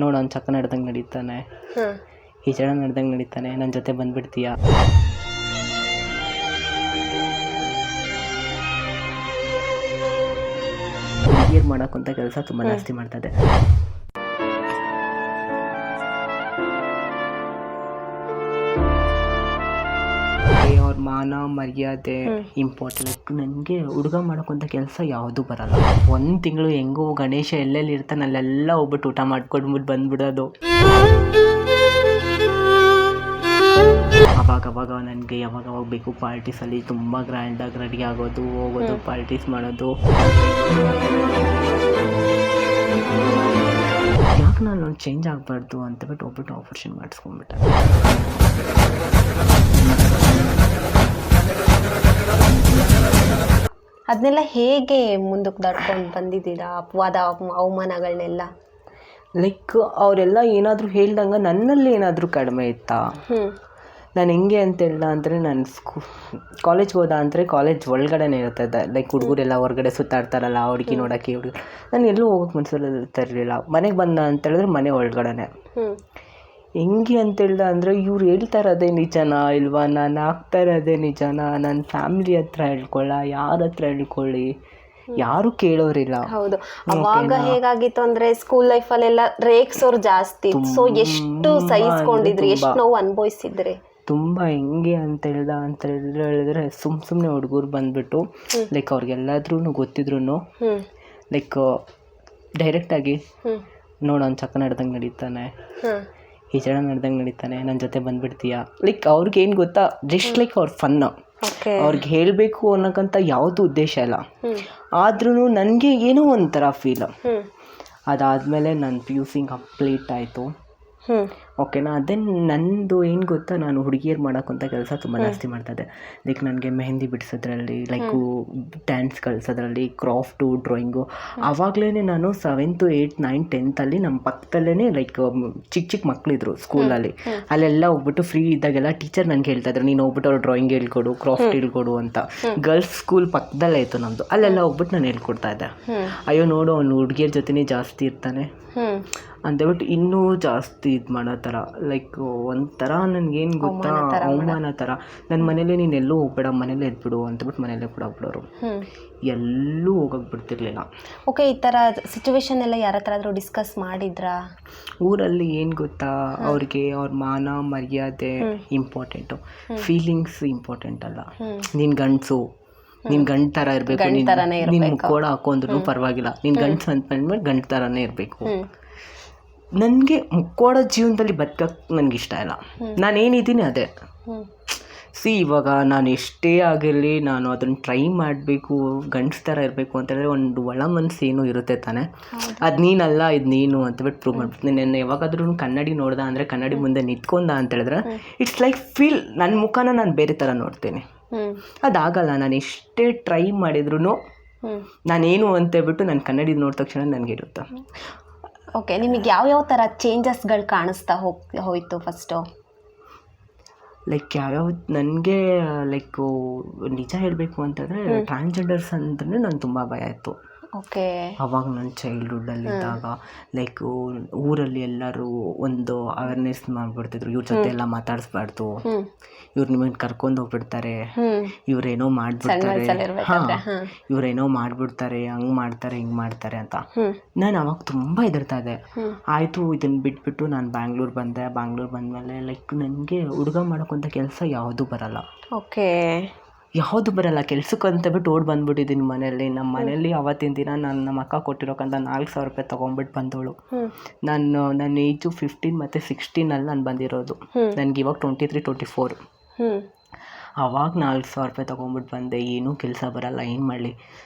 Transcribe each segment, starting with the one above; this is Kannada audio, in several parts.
ನೋಡು ಅವ್ನು ಚಕ್ಕ ನಡ್ದಂಗೆ ನಡೀತಾನೆ, ಈಜಡ ನಡ್ದಂಗೆ ನಡೀತಾನೆ, ನನ್ನ ಜೊತೆ ಬಂದುಬಿಡ್ತೀಯಾ? ಹುಡುಗಿಯರು ಮಾಡೋಕ್ಕಂಥ ಕೆಲಸ ತುಂಬ ಜಾಸ್ತಿ ಮಾಡ್ತದೆ. ಅವ್ರ ಮಾನ ಮರ್ಯಾದೆ ಇಂಪಾರ್ಟೆಂಟ್. ನನಗೆ ಹುಡುಗ ಮಾಡೋಕ್ಕಂಥ ಕೆಲಸ ಯಾವುದೂ ಬರಲ್ಲ. ಒಂದು ತಿಂಗಳು ಹೆಂಗೋ ಗಣೇಶ ಎಲ್ಲೆಲ್ಲಿ ಇರ್ತಾನೆ ಅಲ್ಲೆಲ್ಲ ಹೋಗ್ಬಿಟ್ಟು ಊಟ ಮಾಡ್ಕೊಂಡ್ಬಿಟ್ಟು ಬಂದ್ಬಿಡೋದು. ಅವಾಗ ನನಗೆ ಯಾವಾಗ ಬೇಕು ಪಾರ್ಟೀಸಲ್ಲಿ ತುಂಬ ಗ್ರ್ಯಾಂಡಾಗಿ ರೆಡಿ ಆಗೋದು, ಹೋಗೋದು, ಪಾರ್ಟೀಸ್ ಮಾಡೋದು. ಯಾಕೆ ನಾನು ಚೇಂಜ್ ಆಗಬಾರ್ದು ಅಂತ ಹೋಗ್ಬಿಟ್ಟು ಆಪರೇಷನ್ ಮಾಡಿಸ್ಕೊಂಡ್ಬಿಟ್ಟೆ. ಅದನ್ನೆಲ್ಲ ಹೇಗೆ ಮುಂದಕ್ಕೆ ದಾಟ್ಕೊಂಡು ಬಂದಿದ್ದೀರಾ? ಅಪವಾದ ಅವಮಾನಗಳನ್ನೆಲ್ಲ ಲೈಕ್ ಅವರೆಲ್ಲ ಏನಾದರೂ ಹೇಳ್ದಂಗೆ ನನ್ನಲ್ಲಿ ಏನಾದರೂ ಕಡಿಮೆ ಇತ್ತಾ? ನಾನು ಹೆಂಗೆ ಅಂತ ಹೇಳ್ದ ಅಂದರೆ, ನಾನು ಕಾಲೇಜ್ಗೆ ಹೋದ ಅಂದರೆ ಕಾಲೇಜ್ ಒಳಗಡೆನೇ ಇರ್ತದೆ. ಲೈಕ್ ಹುಡುಗರೆಲ್ಲ ಹೊರಗಡೆ ಸುತ್ತಾಡ್ತಾರಲ್ಲ ಹುಡುಗಿ ನೋಡೋಕ್ಕೆ. ನಾನು ಎಲ್ಲೂ ಹೋಗೋಕ್ಕೆ ಮನಸ್ಸಲ್ಲಿ ಇರಲಿಲ್ಲ. ಮನೆಗೆ ಬಂದ ಅಂತ ಹೇಳಿದ್ರೆ ಮನೆ ಒಳಗಡೆನೆ. ಹೆಂಗೆ ಅಂತ ಹೇಳ್ದ ಅಂದರೆ, ಇವ್ರು ಹೇಳ್ತಾ ಇರೋದೇ ನಿಜನಾ ಇಲ್ವಾ, ನಾನು ಆಗ್ತಾ ಇರೋದೇ ನಿಜನಾ, ನನ್ನ ಫ್ಯಾಮಿಲಿ ಹತ್ರ ಹೇಳ್ಕೊಳ್ಳ, ಯಾರ ಹತ್ರ ಹೇಳ್ಕೊಳ್ಳಿ, ಯಾರು ಕೇಳೋರಿಲ್ಲ. ಹೌದು, ಅವಾಗ ಹೇಗಾಗಿತ್ತು ಅಂದ್ರೆ ಸ್ಕೂಲ್ ಲೈಫಲ್ಲೆಲ್ಲ ರೇಕ್ಸೋರು ಜಾಸ್ತಿ. ಸೊ ಎಷ್ಟು ಸಹಿಸ್ಕೊಂಡಿದ್ರಿ, ಎಷ್ಟು ನೋವು ಅನುಭವಿಸಿದ್ರಿ? ತುಂಬ ಹೆಂಗೆ ಅಂತ ಹೇಳಿದ್ರೆ ಸುಮ್ಮನೆ ಹುಡುಗರು ಬಂದ್ಬಿಟ್ಟು ಲೈಕ್ ಅವ್ರಿಗೆಲ್ಲಾದ್ರೂ ಗೊತ್ತಿದ್ರು ಲೈಕ್ ಡೈರೆಕ್ಟಾಗಿ ನೋಡು ಅವ್ನು ಚಕ್ಕ ನಡ್ದಂಗೆ ನಡೀತಾನೆ, ಈಜಡ ನಡ್ದಂಗೆ ನಡೀತಾನೆ, ನನ್ನ ಜೊತೆ ಬಂದುಬಿಡ್ತೀಯಾ? ಲೈಕ್ ಅವ್ರಿಗೇನು ಗೊತ್ತಾ, ಜಸ್ಟ್ ಲೈಕ್ ಅವ್ರ ಫನ್ನು. ಅವ್ರಿಗೆ ಹೇಳಬೇಕು ಅನ್ನೋಕ್ಕಂತ ಯಾವುದು ಉದ್ದೇಶ ಇಲ್ಲ. ಆದ್ರೂ ನನಗೆ ಏನೋ ಒಂಥರ ಫೀಲ್. ಅದಾದಮೇಲೆ ನನ್ನ PUC ಕಂಪ್ಲೀಟ್ ಆಯಿತು. ಓಕೆನಾ. ಅದೇ ನನ್ನದು ಏನು ಗೊತ್ತಾ, ನಾನು ಹುಡುಗಿಯರು ಮಾಡೋಕ್ಕಂಥ ಕೆಲಸ ತುಂಬ ಜಾಸ್ತಿ ಮಾಡ್ತಾಯಿದ್ದೆ. ಲೈಕ್ ನನಗೆ ಮೆಹಂದಿ ಬಿಡಿಸೋದ್ರಲ್ಲಿ, ಲೈಕು ಡ್ಯಾನ್ಸ್ ಕಲಿಸೋದ್ರಲ್ಲಿ, ಕ್ರಾಫ್ಟು, ಡ್ರಾಯಿಂಗು. ಆವಾಗಲೇ ನಾನು 7th 8th 9th 10th ನಮ್ಮ ಪಕ್ಕದಲ್ಲೇ ಲೈಕ್ ಚಿಕ್ಕ ಮಕ್ಕಳಿದ್ರು ಸ್ಕೂಲಲ್ಲಿ. ಅಲ್ಲೆಲ್ಲ ಹೋಗ್ಬಿಟ್ಟು ಫ್ರೀ ಇದ್ದಾಗೆಲ್ಲ ಟೀಚರ್ ನನಗೆ ಹೇಳ್ತಾಯಿದ್ರು, ನೀನು ಹೋಗ್ಬಿಟ್ಟು ಅವ್ರು ಡ್ರಾಯಿಂಗ್ ಹೇಳ್ಕೊಡು, ಕ್ರಾಫ್ಟ್ ಹೇಳ್ಕೊಡು ಅಂತ. ಗರ್ಲ್ಸ್ ಸ್ಕೂಲ್ ಪಕ್ಕದಲ್ಲೇ ಇತ್ತು ನಮ್ಮದು. ಅಲ್ಲೆಲ್ಲ ಹೋಗ್ಬಿಟ್ಟು ನಾನು ಹೇಳ್ಕೊಡ್ತಾ ಇದ್ದೆ. ಅಯ್ಯೋ ನೋಡು ಅವ್ನು ಹುಡುಗಿಯರ ಜೊತೆನೇ ಜಾಸ್ತಿ ಇರ್ತಾನೆ ಅಂತೇಳ್ಬಿಟ್ಟು ಇನ್ನೂ ಜಾಸ್ತಿ ಇದು ಮಾಡೋ ಥರ. ಲೈಕ್ ಒಂಥರ ನನಗೇನು ಗೊತ್ತಾ, ಅವಮಾನ ಥರ. ನನ್ನ ಮನೇಲಿ ನೀನು ಎಲ್ಲೂ ಹೋಗ್ಬೇಡ, ಮನೇಲೇ ಇದ್ಬಿಡು ಅಂತಬಿಟ್ಟು ಮನೇಲೇ ಬಿಡೋರು. ಎಲ್ಲೂ ಹೋಗಕ್ಕೆ ಬಿಡ್ತಿರ್ಲಿಲ್ಲ. ಓಕೆ, ಈ ಥರ ಸಿಚುವೇಶನ್ ಎಲ್ಲ ಯಾರ ಹತ್ರ ಆದರೂ ಡಿಸ್ಕಸ್ ಮಾಡಿದ್ರಾ? ಊರಲ್ಲಿ ಏನು ಗೊತ್ತಾ, ಅವ್ರಿಗೆ ಅವ್ರ ಮಾನ ಮರ್ಯಾದೆ ಇಂಪಾರ್ಟೆಂಟು, ಫೀಲಿಂಗ್ಸ್ ಇಂಪಾರ್ಟೆಂಟ್ ಅಲ್ಲ. ನೀನು ಗಂಡಸು, ನೀನು ಗಂಡು ಥರ ಇರಬೇಕು, ನೀನು ಮುಕ್ಕೋಡ ಹಾಕೊಂಡ್ರು ಪರವಾಗಿಲ್ಲ, ನೀನು ಗಂಡಸು ಅಂತಂದ್ಮೇಲೆ ಗಂಡು ಥರನೇ ಇರಬೇಕು. ನನಗೆ ಮುಕ್ಕೋಡ ಜೀವನದಲ್ಲಿ ಬದುಕಕ್ಕೆ ನನಗಿಷ್ಟ ಇಲ್ಲ. ನಾನೇನಿದ್ದೀನಿ ಅದೇ. ಇವಾಗ ನಾನು ಎಷ್ಟೇ ಆಗಿರಲಿ, ನಾನು ಅದನ್ನು ಟ್ರೈ ಮಾಡಬೇಕು, ಗಂಡಸ ಥರ ಇರಬೇಕು ಅಂತೇಳಿದ್ರೆ ಒಂದು ಒಳ ಮನಸ್ಸು ಏನೂ ಇರುತ್ತೆ ತಾನೆ. ಅದು ನೀನಲ್ಲ, ಇದು ನೀನು ಅಂತಬಿಟ್ಟು ಪ್ರೂವ್ ಮಾಡ್ಬಿಟ್ಟು. ನಾನು ಯಾವಾಗಾದ್ರೂ ಕನ್ನಡಿ ನೋಡ್ದೆ ಅಂದರೆ, ಕನ್ನಡಿ ಮುಂದೆ ನಿಂತ್ಕೊಂಡ ಅಂತೇಳಿದ್ರೆ ಇಟ್ಸ್ ಲೈಕ್ ಫೀಲ್ ನನ್ನ ಮುಖನ ನಾನು ಬೇರೆ ಥರ ನೋಡ್ತೀನಿ. ಅದಾಗಲ್ಲ. ನಾನು ಎಷ್ಟೇ ಟ್ರೈ ಮಾಡಿದ್ರು ನಾನೇನು ಅಂತೇಳ್ಬಿಟ್ಟು ನಾನು ಕನ್ನಡಿ ನೋಡಿದ ತಕ್ಷಣ ನನಗಿರುತ್ತೆ. ಓಕೆ, ನಿಮಗೆ ಯಾವ್ಯಾವ ಥರ ಚೇಂಜಸ್ಗಳು ಕಾಣಿಸ್ತಾ ಹೋಯಿತು ಫಸ್ಟು? ಲೈಕ್ ಯಾವ್ಯಾವ ನನಗೆ ಲೈಕು ನಿಜ ಹೇಳಬೇಕು ಅಂತಂದರೆ, ಟ್ರಾನ್ಸ್ಜೆಂಡರ್ಸ್ ಅಂತಂದರೆ ನನಗೆ ತುಂಬ ಭಯ ಇತ್ತು. ಓಕೆ. ಅವಾಗ ನಾನು ಚೈಲ್ಡ್ಹುಡ್ಡಲ್ಲಿದ್ದಾಗ ಲೈಕು ಊರಲ್ಲಿ ಎಲ್ಲರೂ ಒಂದು ಅವೇರ್ನೆಸ್ ಮಾಡಿಬಿಡ್ತಿದ್ರು, ಇವ್ರ ಜೊತೆ ಎಲ್ಲ ಮಾತಾಡಿಸ್ಬಾರ್ದು, ಇವ್ರು ನಿಮಗೆ ಕರ್ಕೊಂಡು ಹೋಗ್ಬಿಡ್ತಾರೆ, ಇವರೇನೋ ಮಾಡಿಬಿಡ್ತಾರೆ, ಇವರೇನೋ ಮಾಡಿಬಿಡ್ತಾರೆ, ಹಂಗೆ ಮಾಡ್ತಾರೆ ಹಿಂಗೆ ಮಾಡ್ತಾರೆ ಅಂತ. ನಾನು ಅವಾಗ ತುಂಬ ಹೆದರ್ತಾ ಇದ್ದೆ. ಆಯಿತು, ಇದನ್ನು ಬಿಟ್ಬಿಟ್ಟು ನಾನು ಬ್ಯಾಂಗ್ಳೂರು ಬಂದಮೇಲೆ ಲೈಕ್ ನನಗೆ ಹುಡುಗ ಮಾಡೋಕ್ಕಂಥ ಕೆಲಸ ಯಾವುದೂ ಬರಲ್ಲ. ಓಕೆ. ಯಾವುದು ಬರಲ್ಲ ಕೆಲ್ಸಕ್ಕೆ ಅಂತಬಿಟ್ಟು ಬಂದ್ಬಿಟ್ಟಿದ್ದೀನಿ ಮನೇಲಿ. ನಮ್ಮ ಮನೇಲಿ ಅವತ್ತಿನ ದಿನ ನಮ್ಮ ಅಕ್ಕ ಕೊಟ್ಟಿರೋಕ್ಕಂತ 4,000 ರೂಪಾಯಿ ತೊಗೊಂಡ್ಬಿಟ್ಟು ಬಂದವಳು. ನನ್ನ ಏಜು 15 ಮತ್ತು 16 ನಾನು ಬಂದಿರೋದು. ನನಗೆ ಇವಾಗ 23 24. ಅವಾಗ 4,000 ರೂಪಾಯಿ ತೊಗೊಂಡ್ಬಿಟ್ಟು ಬಂದೆ. ಏನೂ ಕೆಲಸ ಬರಲ್ಲ, ಏನು ಮಾಡಲಿ.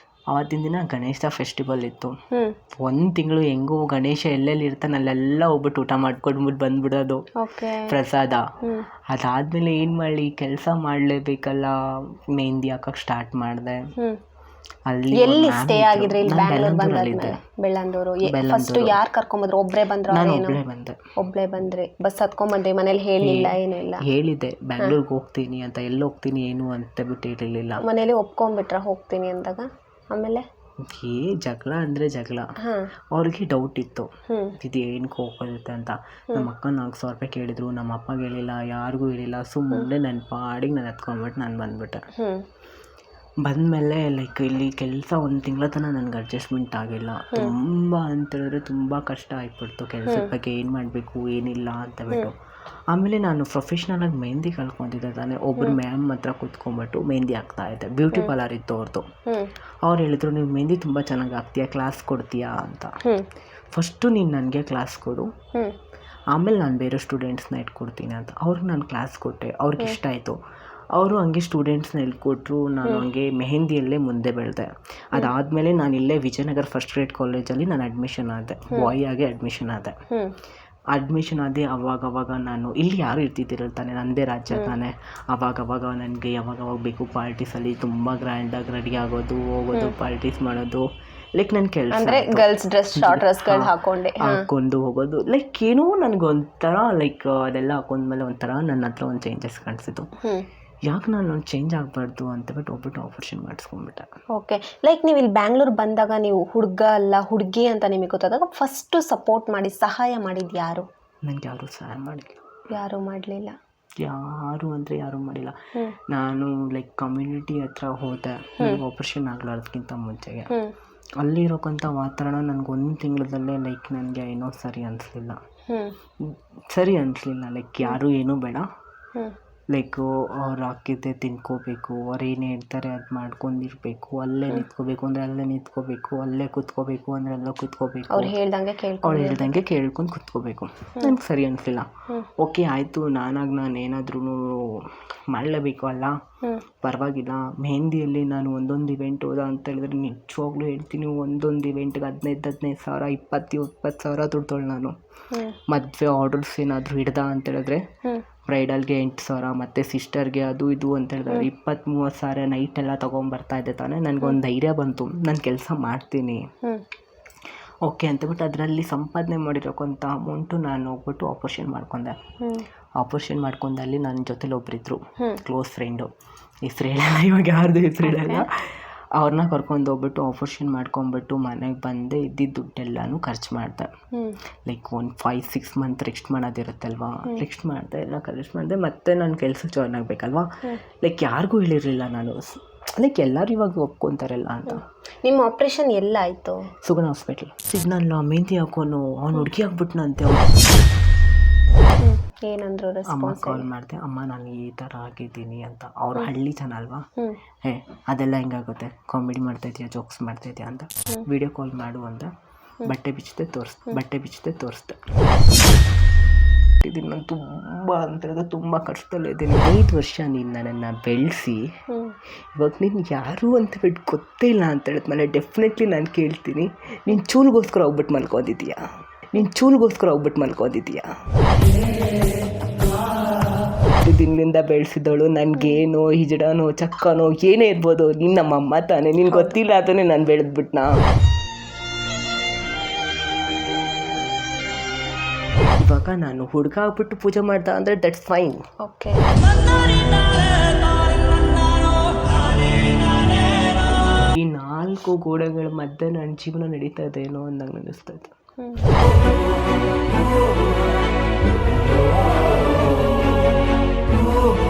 ಆವತ್ತಿನ ದಿನ ಗಣೇಶ ಫೆಸ್ಟಿವಲ್ ಇತ್ತು. 1 ತಿಂಗಳು ಹೆಂಗೋ ಗಣೇಶ ಎಲ್ಲೆಲ್ಲಿ ಇರ್ತಾನೆ ಅಲ್ಲೆಲ್ಲ ಹೋಗ್ಬಿಟ್ಟು ಊಟ ಮಾಡ್ಕೊಂಡ್ಬಿಟ್ಟು ಬಂದ್ಬಿಡೋದು ಪ್ರಸಾದ. ಅದಾದಮೇಲೆ ಏನು ಮಾಡಲಿ, ಕೆಲಸ ಮಾಡಲೇಬೇಕಲ್ಲ, ಮೆಹಂದಿ ಹಾಕಕ್ಕೆ ಸ್ಟಾರ್ಟ್ ಮಾಡಿದೆ. ಅಲ್ಲಿ ಎಲ್ಲಿ ಸ್ಟೇ ಆಗಿದ್ರಿ? ಇಲ್ಲಿ ಬ್ಯಾಂಗ್ಳೂರ್ ಬಂದಾದ್ಮೇಲೆ ಬೆಳ್ಳಂದೂರು. ಫಸ್ಟ್ ಯಾರು ಕರ್ಕೊಂಬಂದ್ರು? ಒಬ್ಬರೇ ಬಂದ್ರು? ನಾನು ಒಬ್ಬಳೇ ಬಂದೆ. ಒಬ್ಬಳೇ ಬಂದ್ರಿ? ಬಸ್ ಹತ್ಕೊಂಡ್ಬಂದ್ರಿ? ಮನೇಲಿ ಹೇಳಿಲ್ಲ? ಏನೂ ಇಲ್ಲ? ಹೇಳಿದ್ದೆ ಬ್ಯಾಂಗ್ಳೂರ್ಗೆ ಹೋಗ್ತೀನಿ ಅಂತ. ಎಲ್ಲಿ ಹೋಗ್ತೀನಿ ಏನು ಅಂತ ಬಿಟ್ಟು ಹೇಳಿರಲಿಲ್ಲ. ಮನೇಲಿ ಒಪ್ಕೊಂಡ್ಬಿಟ್ರ ಹೋಗ್ತೀನಿ ಅಂದಾಗ? ಆಮೇಲೆ ಜಗಳ ಅಂದರೆ ಜಗಳ. ಅವ್ರಿಗೆ ಡೌಟ್ ಇತ್ತು ಇದು ಏನಕ್ಕೆ ಹೋಗೋದಿತ್ತೆ ಅಂತ. ನಮ್ಮ ಅಕ್ಕ 4,000 ರೂಪಾಯಿ ಕೇಳಿದ್ರು, ನಮ್ಮ ಅಪ್ಪಗೆ ಹೇಳಿಲ್ಲ, ಯಾರಿಗೂ ಹೇಳಿಲ್ಲ. ಸುಮ್ಮನೆ ನನ್ನ ಪಾಡಿಗೆ ನಾನು ಎತ್ಕೊಂಡ್ಬಿಟ್ಟು ನಾನು ಬಂದುಬಿಟ್ಟೆ. ಬಂದಮೇಲೆ ಲೈಕ್ ಇಲ್ಲಿ ಕೆಲಸ 1 ತಿಂಗಳ ತನಕ ನನಗೆ ಅಡ್ಜಸ್ಟ್ಮೆಂಟ್ ಆಗಿಲ್ಲ. ತುಂಬ ಅಂತೇಳಿದ್ರೆ ತುಂಬ ಕಷ್ಟ ಆಗಿಬಿಡ್ತು ಕೆಲಸದ ಬಗ್ಗೆ, ಏನು ಮಾಡಬೇಕು ಏನಿಲ್ಲ ಅಂತ ಬಿಟ್ಟು. ಆಮೇಲೆ ನಾನು ಪ್ರೊಫೆಷ್ನಲಾಗಿ ಮೆಹಂದಿ ಕಲ್ತ್ಕೊತಿದ್ದೆ ತಾನೇ. ಒಬ್ಬರು ಮ್ಯಾಮ್ ಹತ್ರ ಕೂತ್ಕೊಂಡ್ಬಿಟ್ಟು ಮೆಹಂದಿ ಹಾಕ್ತಾಯಿದ್ದೆ. ಬ್ಯೂಟಿ ಪಾರ್ಲರ್ ಇತ್ತು ಅವ್ರದ್ದು. ಅವ್ರು ಹೇಳಿದ್ರು, ನೀವು ಮೆಹಂದಿ ತುಂಬ ಚೆನ್ನಾಗಿ ಹಾಕ್ತೀಯಾ, ಕ್ಲಾಸ್ ಕೊಡ್ತೀಯಾ ಅಂತ. ಫಸ್ಟು ನೀನು ನನಗೆ ಕ್ಲಾಸ್ ಕೊಡು, ಆಮೇಲೆ ನಾನು ಬೇರೆ ಸ್ಟೂಡೆಂಟ್ಸ್ನ ಇಟ್ಕೊಡ್ತೀನಿ ಅಂತ. ಅವ್ರಿಗೆ ನಾನು ಕ್ಲಾಸ್ ಕೊಟ್ಟೆ, ಅವ್ರಿಗೆ ಇಷ್ಟ ಆಯಿತು. ಅವರು ಹಂಗೆ ಸ್ಟೂಡೆಂಟ್ಸ್ನ ಹೇಳ್ಕೊಟ್ರು. ನಾನು ಹಂಗೆ ಮೆಹಂದಿಯಲ್ಲೇ ಮುಂದೆ ಬೆಳೆದೆ. ಅದಾದಮೇಲೆ ನಾನು ಇಲ್ಲೇ ವಿಜಯನಗರ ಫಸ್ಟ್ ಗ್ರೇಡ್ ಕಾಲೇಜಲ್ಲಿ ನಾನು ಅಡ್ಮಿಷನ್ ಆದೆ, ಬಾಯ್ ಆಗಿ ಅಡ್ಮಿಷನ್ ಆದೆ. ಅವಾಗವಾಗ ನಾನು ಇಲ್ಲಿ ಯಾರು ಇರ್ತಿದ್ದಿರಲ್ಲ ತಾನೆ, ನನ್ನದೇ ರಾಜ್ಯ ತಾನೆ. ಅವಾಗವಾಗ ನನಗೆ ಯಾವಾಗ ಬೇಕು ಪಾರ್ಟೀಸಲ್ಲಿ ತುಂಬ ಗ್ರ್ಯಾಂಡಾಗಿ ರೆಡಿ ಆಗೋದು, ಹೋಗೋದು, ಪಾರ್ಟೀಸ್ ಮಾಡೋದು. ಲೈಕ್ ನನ್ನ ಕೆಲಸ ಗರ್ಲ್ಸ್ ಡ್ರೆಸ್, ಶಾರ್ಟ್ ಡ್ರೆಸ್ಗಳು ಹಾಕ್ಕೊಂಡು ಹೋಗೋದು. ಲೈಕ್ ಏನೋ ನನಗೊಂಥರ ಲೈಕ್ ಅದೆಲ್ಲ ಹಾಕೊಂಡ್ಮೇಲೆ ಒಂಥರ ನನ್ನ ಹತ್ರ ಒಂದು ಚೇಂಜಸ್ ಕಾಣಿಸಿತು. ಯಾಕೆ ನಾನು ಚೇಂಜ್ ಆಗಬಾರ್ದು ಅಂತ ಹೋಗ್ಬಿಟ್ಟು ಆಪರೇಷನ್ ಮಾಡಿಸ್ಕೊಂಡ್ಬಿಟ್ಟೆ. ಓಕೆ, ಲೈಕ್ ನೀವು ಇಲ್ಲಿ ಬ್ಯಾಂಗ್ಳೂರ್ ಬಂದಾಗ ನೀವು ಹುಡುಗ ಅಲ್ಲ ಹುಡುಗಿ ಅಂತ ನಿಮಗೆ ಗೊತ್ತಾದಾಗ ಫಸ್ಟು ಸಪೋರ್ಟ್ ಮಾಡಿ ಸಹಾಯ ಮಾಡಿದ್ದು ಯಾರು? ನನಗೆ ಯಾರೂ ಸಹಾಯ ಮಾಡಿಲ್ಲ. ಯಾರೂ ಮಾಡಲಿಲ್ಲ? ಯಾರು ಅಂದರೆ ಯಾರೂ ಮಾಡಿಲ್ಲ. ನಾನು ಲೈಕ್ ಕಮ್ಯುನಿಟಿ ಹತ್ರ ಹೋದೆ ಆಪರೇಷನ್ ಆಗಲಾರ್ದಕ್ಕಿಂತ ಮುಂಚೆಗೆ. ಅಲ್ಲಿರೋಕ್ಕಂಥ ವಾತಾವರಣ ನನಗೆ 1 ತಿಂಗಳದಲ್ಲೇ ಲೈಕ್ ನನಗೆ ಏನೋ ಸರಿ ಅನಿಸ್ಲಿಲ್ಲ. ಲೈಕ್ ಯಾರೂ ಏನೂ ಬೇಡ, ಲೈಕು ಅವ್ರು ಹಾಕಿದ್ದೆ ತಿನ್ಕೋಬೇಕು, ಅವ್ರು ಏನು ಹೇಳ್ತಾರೆ ಅದು ಮಾಡ್ಕೊಂಡಿರ್ಬೇಕು, ಅಲ್ಲೇ ನಿಂತ್ಕೋಬೇಕು ಅಂದರೆ ಅಲ್ಲೇ ನಿಂತ್ಕೋಬೇಕು, ಅಲ್ಲೇ ಕೂತ್ಕೋಬೇಕು ಅಂದರೆ ಅಲ್ಲೇ ಕೂತ್ಕೋಬೇಕು, ಅವ್ರು ಹೇಳ್ದಂಗೆ ಕೇಳ್ಕೊಂಡು ಕೂತ್ಕೋಬೇಕು. ನನಗೆ ಸರಿ ಅನಿಸಲಿಲ್ಲ. ಓಕೆ ಆಯಿತು, ನಾನು ಏನಾದ್ರೂ ಮಾಡಲೇಬೇಕು ಅಲ್ಲ, ಪರವಾಗಿಲ್ಲ. ಮೆಹಂದಿಯಲ್ಲಿ ನಾನು ಒಂದೊಂದು ಇವೆಂಟ್ ಹೋದ ಅಂತ ಹೇಳಿದ್ರೆ ನಿಜವಾಗ್ಲೂ ಹೇಳ್ತೀನಿ, ಒಂದೊಂದು ಇವೆಂಟ್ಗೆ 15,000 20,000 ಸಾವಿರ ದುಡ್ದೋಳು ನಾನು. ಮದುವೆ ಆರ್ಡರ್ಸ್ ಏನಾದರೂ ಹಿಡ್ದ ಅಂತ ಹೇಳಿದ್ರೆ ಬ್ರೈಡಲ್ಗೆ 8,000, ಮತ್ತು ಸಿಸ್ಟರ್ಗೆ ಅದು ಇದು ಅಂತ ಹೇಳಿದ್ರೆ 20,000-30,000 ಸಾವಿರ ನೈಟೆಲ್ಲ ತೊಗೊಂಬರ್ತಾಯಿದ್ದೆ ತಾನೇ. ನನಗೊಂದು ಧೈರ್ಯ ಬಂತು, ನಾನು ಕೆಲಸ ಮಾಡ್ತೀನಿ ಓಕೆ ಅಂತಬಿಟ್ಟು ಅದರಲ್ಲಿ ಸಂಪಾದನೆ ಮಾಡಿರೋಕ್ಕಂಥ ಅಮೌಂಟು ನಾನು ಹೋಗ್ಬಿಟ್ಟು ಆಪರೇಷನ್ ಮಾಡ್ಕೊಂಡೆ. ಆಪರೇಷನ್ ಮಾಡ್ಕೊಂಡಲ್ಲಿ ನನ್ನ ಜೊತೆಲಿ ಒಬ್ಬರಿದ್ದರು ಕ್ಲೋಸ್ ಫ್ರೆಂಡು, ಹೆಸ್ರು ಹೇಳಲ್ಲ ಇವಾಗ, ಯಾರ್ದು ಹೆಸ್ರು ಹೇಳಲ್ಲ. ಅವ್ರನ್ನ ಕರ್ಕೊಂಡು ಹೋಗ್ಬಿಟ್ಟು ಆಪರೇಷನ್ ಮಾಡ್ಕೊಂಬಿಟ್ಟು ಮನೆಗೆ ಬಂದೆ. ಇದ್ದಿದ್ದು ದುಡ್ಡೆಲ್ಲನೂ ಖರ್ಚು ಮಾಡಿದೆ. ಲೈಕ್ ಒಂದು 5-6 ಮಂತ್ ರೆಸ್ಟ್ ಮಾಡೋದಿರುತ್ತಲ್ವ, ರೆಸ್ಟ್ ಮಾಡಿದೆ, ಎಲ್ಲ ಖರ್ಚು ಮಾಡಿದೆ. ಮತ್ತೆ ನಾನು ಕೆಲಸ ಜಾಯ್ನ್ ಆಗಬೇಕಲ್ವ. ಲೈಕ್ ಯಾರಿಗೂ ಹೇಳಿರಲಿಲ್ಲ ನಾನು, ಲೈಕ್ ಎಲ್ಲರೂ ಇವಾಗ ಒಪ್ಕೊತಾರಲ್ಲ ಅಂತ. ನಿಮ್ಮ ಆಪ್ರೇಷನ್ ಎಲ್ಲ ಆಯಿತು? ಸುಗುಣ ಹಾಸ್ಪಿಟ್ಲ್. ಸಿಗ್ನಲ್ ಮೆಹಂದಿ ಹಾಕೋನು ಅವ್ನು ಹುಡುಗಿ ಆಗ್ಬಿಟ್ನಂತೆ. ಏನಂದ್ರು? ಅಮ್ಮ ಕಾಲ್ ಮಾಡಿದೆ, ಅಮ್ಮ ನಾನು ಈ ಥರ ಆಗಿದ್ದೀನಿ ಅಂತ. ಅವ್ರ ಹಳ್ಳಿ ಜನ ಅಲ್ವಾ, ಅದೆಲ್ಲ ಹೆಂಗಾಗುತ್ತೆ, ಕಾಮಿಡಿ ಮಾಡ್ತಾಯಿದ್ಯಾ, ಜೋಕ್ಸ್ ಮಾಡ್ತಾಯಿದ್ಯಾ ಅಂತ. ವಿಡಿಯೋ ಕಾಲ್ ಮಾಡು ಅಂತ ಬಟ್ಟೆ ಬಿಚ್ಚದೆ ತೋರಿಸ್ದೆ. ಇದನ್ನು ನಾನು ತುಂಬ ಅಂತ ಹೇಳಿದ್ರೆ ತುಂಬ ಕಷ್ಟದಲ್ಲಿದ್ದೀನಿ. 5 ವರ್ಷ ನೀನು ನನ್ನನ್ನು ಬೆಳೆಸಿ ಇವಾಗ ನೀನು ಯಾರು ಅಂತ ಬಿಟ್ಟು ಗೊತ್ತೇ ಇಲ್ಲ ಅಂತ ಹೇಳಿದ್ಮೇಲೆ ಡೆಫಿನೆಟ್ಲಿ ನಾನು ಕೇಳ್ತೀನಿ, ನೀನು ಚೂಲ್ಗೋಸ್ಕರ ಹೋಗ್ಬಿಟ್ಟು ಮಲ್ಕೋದಿದ್ಯಾ? ದಿನದಿಂದ ಬೆಳೆಸಿದವಳು, ನನಗೇನೋ ಹಿಜಡನೋ ಚಕ್ಕನೋ ಏನೇ ಇರ್ಬೋದು, ನೀನು ನಮ್ಮ ಅಮ್ಮ ತಾನೇ, ನಿನ್ಗೆ ಗೊತ್ತಿಲ್ಲ ಅದನ್ನೇ ನಾನು ಬೆಳೆದ್ಬಿಟ್ನಾ? ಇವಾಗ ನಾನು ಹುಡುಗ ಆಗ್ಬಿಟ್ಟು ಪೂಜೆ ಮಾಡ್ದ ಅಂದರೆ ದಟ್ಸ್ ಫೈನ್. ಓಕೆ, ಈ 4 ಗೋಡೆಗಳ ಮಧ್ಯೆ ನನ್ನ ಜೀವನ ನಡೀತಾ ಇದೇನೋ ಅಂದಂಗೆ ಅನ್ನಿಸ್ತಾ ಇತ್ತು.